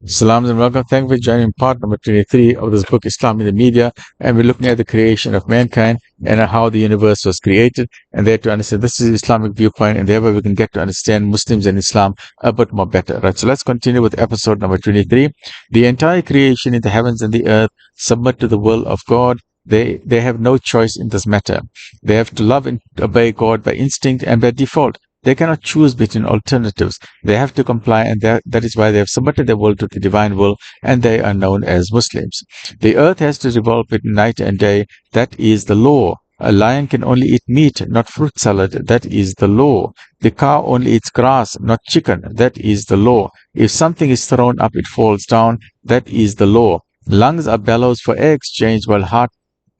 Salam and welcome. Thank you for joining part number 23 of this book, Islam in the Media. And we're looking at the creation of mankind and how the universe was created. And there to understand this is Islamic viewpoint, and thereby we can get to understand Muslims and Islam a bit more better. Right. So let's continue with episode number 23. The entire creation in the heavens and the earth submit to the will of God. They have no choice in this matter. They have to love and obey God by instinct and by default. They cannot choose between alternatives. They have to comply, and that is why they have submitted their will to the divine will, and they are known as Muslims. The earth has to revolve between night and day. That is the law. A lion can only eat meat, not fruit salad. That is the law. The cow only eats grass, not chicken. That is the law. If something is thrown up, it falls down. That is the law. Lungs are bellows for air exchange, while heart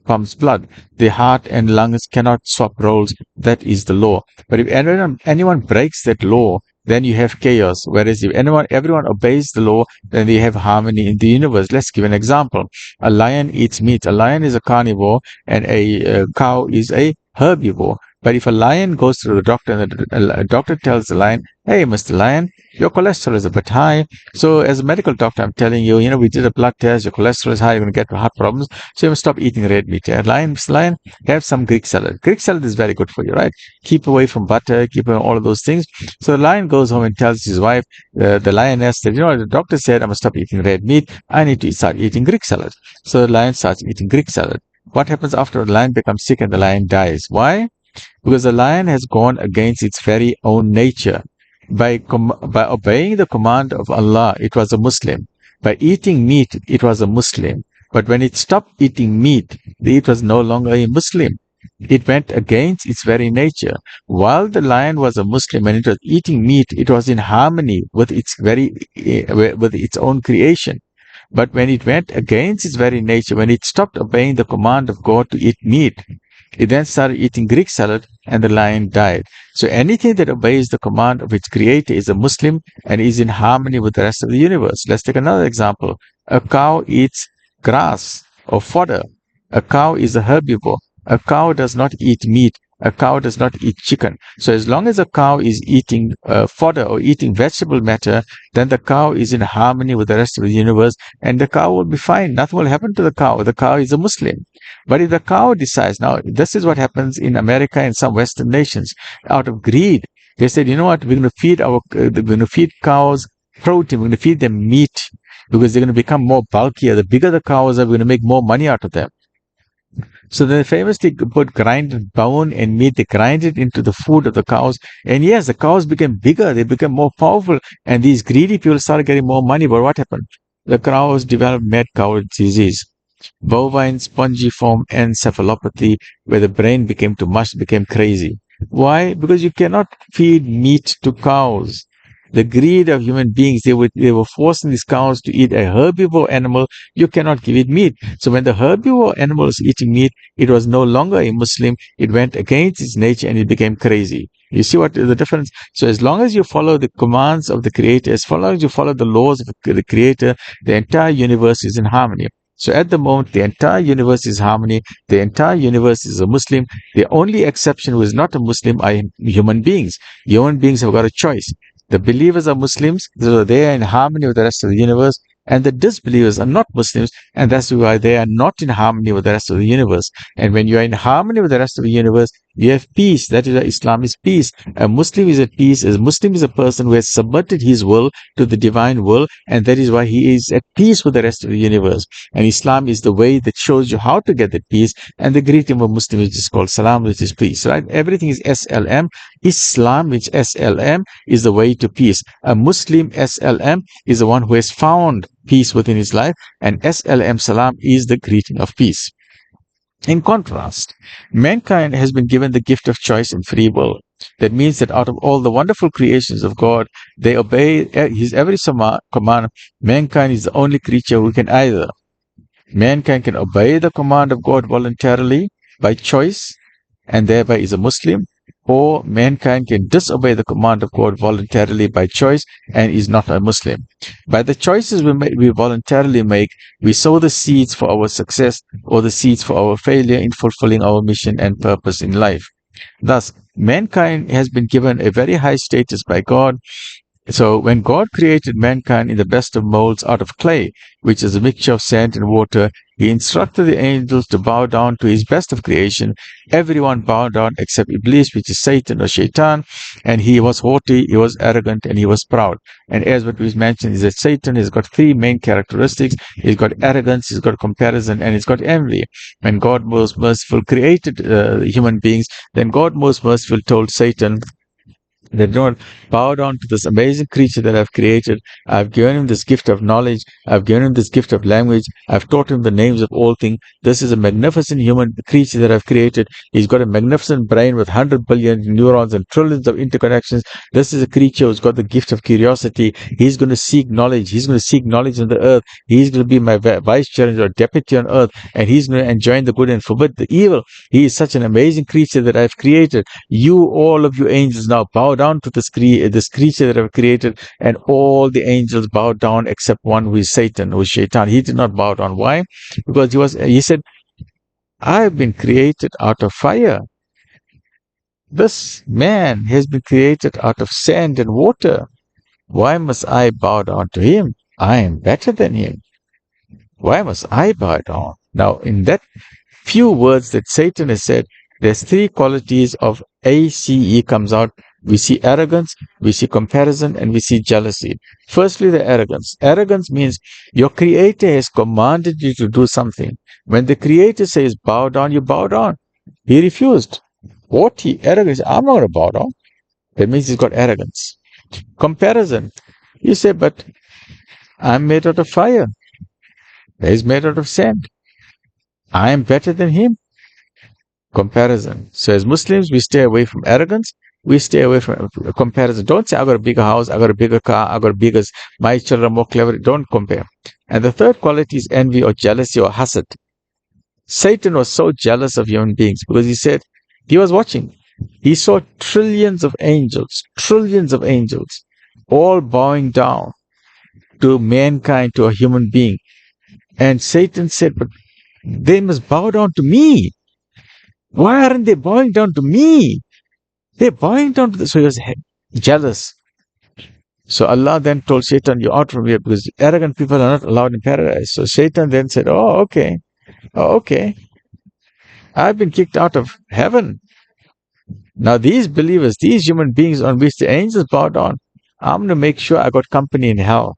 pumps blood. The heart and lungs cannot swap roles. That is the law. But if anyone breaks that law, then you have chaos. Whereas if everyone obeys the law, then you have harmony in the universe. Let's give an example. A lion eats meat. A lion is a carnivore, and a cow is a herbivore. But if a lion goes to the doctor and the doctor tells the lion, "Hey, Mr. Lion, your cholesterol is a bit high." So as a medical doctor, I'm telling you, we did a blood test, your cholesterol is high, you're going to get heart problems. So you must stop eating red meat. Yeah? Lion, Mr. Lion, have some Greek salad. Greek salad is very good for you, right? Keep away from butter, keep away from all of those things. So the lion goes home and tells his wife, the lioness, that, the doctor said I must stop eating red meat. I need to start eating Greek salad. So the lion starts eating Greek salad. What happens after the lion becomes sick and the lion dies? Why? Because the lion has gone against its very own nature. By obeying the command of Allah, it was a Muslim. By eating meat, it was a Muslim. But when it stopped eating meat, it was no longer a Muslim. It went against its very nature. While the lion was a Muslim and it was eating meat, it was in harmony with with its own creation. But when it went against its very nature, when it stopped obeying the command of God to eat meat, it then started eating Greek salad and the lion died. So anything that obeys the command of its creator is a Muslim and is in harmony with the rest of the universe. Let's take another example. A cow eats grass or fodder. A cow is a herbivore. A cow does not eat meat. A cow does not eat chicken. So as long as a cow is eating fodder or eating vegetable matter, then the cow is in harmony with the rest of the universe, and the cow will be fine. Nothing will happen to the cow. The cow is a Muslim. But if the cow decides, now this is what happens in America and some Western nations, out of greed, they said, you know what, we're going to feed cows protein, we're going to feed them meat because they're going to become more bulkier. The bigger the cows are, we're going to make more money out of them. So they famously put grinded bone and meat, they grind it into the food of the cows. And yes, the cows became bigger, they became more powerful, and these greedy people started getting more money. But what happened? The cows developed mad cow disease, bovine spongiform encephalopathy, where the brain became too much, became crazy. Why? Because you cannot feed meat to cows. The greed of human beings, they were forcing these cows to eat a herbivore animal. You cannot give it meat. So when the herbivore animal was eating meat, it was no longer a Muslim. It went against its nature and it became crazy. You see what the difference? So as long as you follow the commands of the Creator, as long as you follow the laws of the Creator, the entire universe is in harmony. So at the moment, the entire universe is harmony. The entire universe is a Muslim. The only exception who is not a Muslim are human beings. Human beings have got a choice. The believers are Muslims, so they are in harmony with the rest of the universe, and the disbelievers are not Muslims, and that's why they are not in harmony with the rest of the universe. And when you are in harmony with the rest of the universe, you have peace. That is why Islam is peace. A Muslim is at peace. A Muslim is a person who has submitted his will to the divine will, and that is why he is at peace with the rest of the universe. And Islam is the way that shows you how to get that peace. And the greeting of a Muslim is just called Salam, which is peace, right? Everything is SLM. Islam, which SLM, is the way to peace. A Muslim SLM is the one who has found peace within his life, and SLM Salam is the greeting of peace. In contrast, mankind has been given the gift of choice and free will. That means that out of all the wonderful creations of God, they obey his every command. Mankind is the only creature who can either. Mankind can obey the command of God voluntarily by choice and thereby is a Muslim, or mankind can disobey the command of God voluntarily by choice and is not a Muslim. By the choices we voluntarily make, we sow the seeds for our success or the seeds for our failure in fulfilling our mission and purpose in life. Thus, mankind has been given a very high status by God So when God created mankind in the best of molds out of clay, which is a mixture of sand and water, he instructed the angels to bow down to his best of creation. Everyone bowed down except Iblis, which is Satan or Shaitan, and he was haughty, he was arrogant, and he was proud. And as what we mentioned is that Satan has got three main characteristics. He's got arrogance, he's got comparison, and he's got envy. When God most merciful created human beings, then God most merciful told Satan, they do not bow down to this amazing creature that I've created. I've given him this gift of knowledge. I've given him this gift of language. I've taught him the names of all things. This is a magnificent human creature that I've created. He's got a magnificent brain with 100 billion neurons and trillions of interconnections. This is a creature who's got the gift of curiosity. He's going to seek knowledge. He's going to seek knowledge on the earth. He's going to be my vice chair or deputy on earth, and he's going to enjoin the good and forbid the evil. He is such an amazing creature that I've created. You, all of you angels, now bow down to this creature that I've created, and all the angels bowed down except one, who is Satan, who is Shaitan. He did not bow down. Why? Because he said, I've been created out of fire. This man has been created out of sand and water. Why must I bow down to him? I am better than him. Why must I bow down? Now, in that few words that Satan has said, there's three qualities of ACE comes out. We see arrogance, we see comparison, and we see jealousy. Firstly, the arrogance. Arrogance means your creator has commanded you to do something. When the creator says bow down, you bow down. He refused. Haughty, arrogance. I'm not going to bow down. That means he's got arrogance. Comparison. You say, but I'm made out of fire. He's made out of sand. I am better than him. Comparison. So as Muslims, we stay away from arrogance. We stay away from comparison. Don't say, I got a bigger house, I got a bigger car, I got a bigger, my children are more clever. Don't compare. And the third quality is envy or jealousy or hasad. Satan was so jealous of human beings because he said, he was watching. He saw trillions of angels, all bowing down to mankind, to a human being. And Satan said, but they must bow down to me. Why aren't they bowing down to me? They're bowing down to this. So he was jealous. So Allah then told Satan, you're out from here because arrogant people are not allowed in paradise. So Satan then said, oh, okay. I've been kicked out of heaven. Now these believers, these human beings on which the angels bowed down, I'm going to make sure I got company in hell.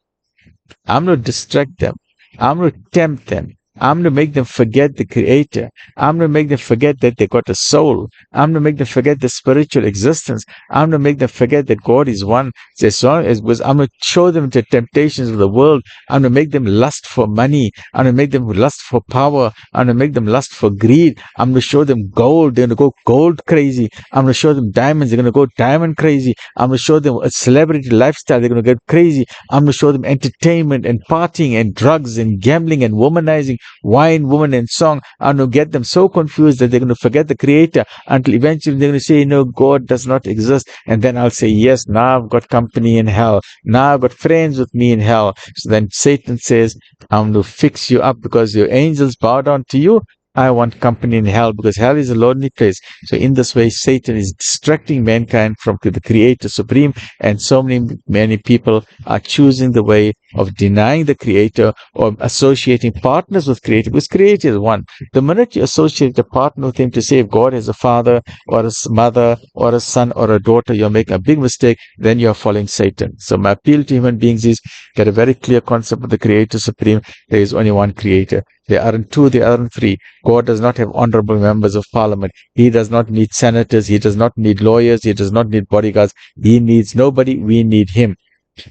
I'm going to distract them. I'm going to tempt them. I'm going to make them forget the Creator. I'm going to make them forget that they got a soul. I'm going to make them forget the spiritual existence. I'm going to make them forget that God is one. I'm going to show them the temptations of the world. I'm going to make them lust for money. I'm going to make them lust for power. I'm going to make them lust for greed. I'm going to show them gold. They're going to go gold crazy. I'm going to show them diamonds. They're going to go diamond crazy. I'm going to show them a celebrity lifestyle. They're going to get crazy. I'm going to show them entertainment and partying and drugs and gambling and womanizing. Wine, woman, and song. I'm going to get them so confused that they're going to forget the Creator until eventually they're going to say, no, God does not exist. And then I'll say, yes, now I've got company in hell. Now I've got friends with me in hell. So then Satan says, I'm going to fix you up because your angels bow down to you. I want company in hell because hell is a lonely place. So in this way, Satan is distracting mankind from the Creator Supreme, and so many people are choosing the way of denying the Creator or associating partners with Creator, because Creator is one. The minute you associate a partner with Him to say if God is a father or a mother or a son or a daughter, you're making a big mistake, then you're following Satan. So my appeal to human beings is get a very clear concept of the Creator Supreme. There is only one Creator. There aren't two, there aren't three. God does not have honorable members of parliament. He does not need senators. He does not need lawyers. He does not need bodyguards. He needs nobody. We need Him.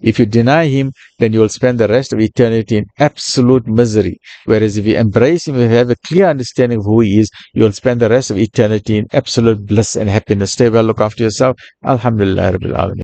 If you deny Him, then you will spend the rest of eternity in absolute misery. Whereas if you embrace Him, if you have a clear understanding of who He is, you will spend the rest of eternity in absolute bliss and happiness. Stay well, look after yourself. Alhamdulillah Rabbil Alameen.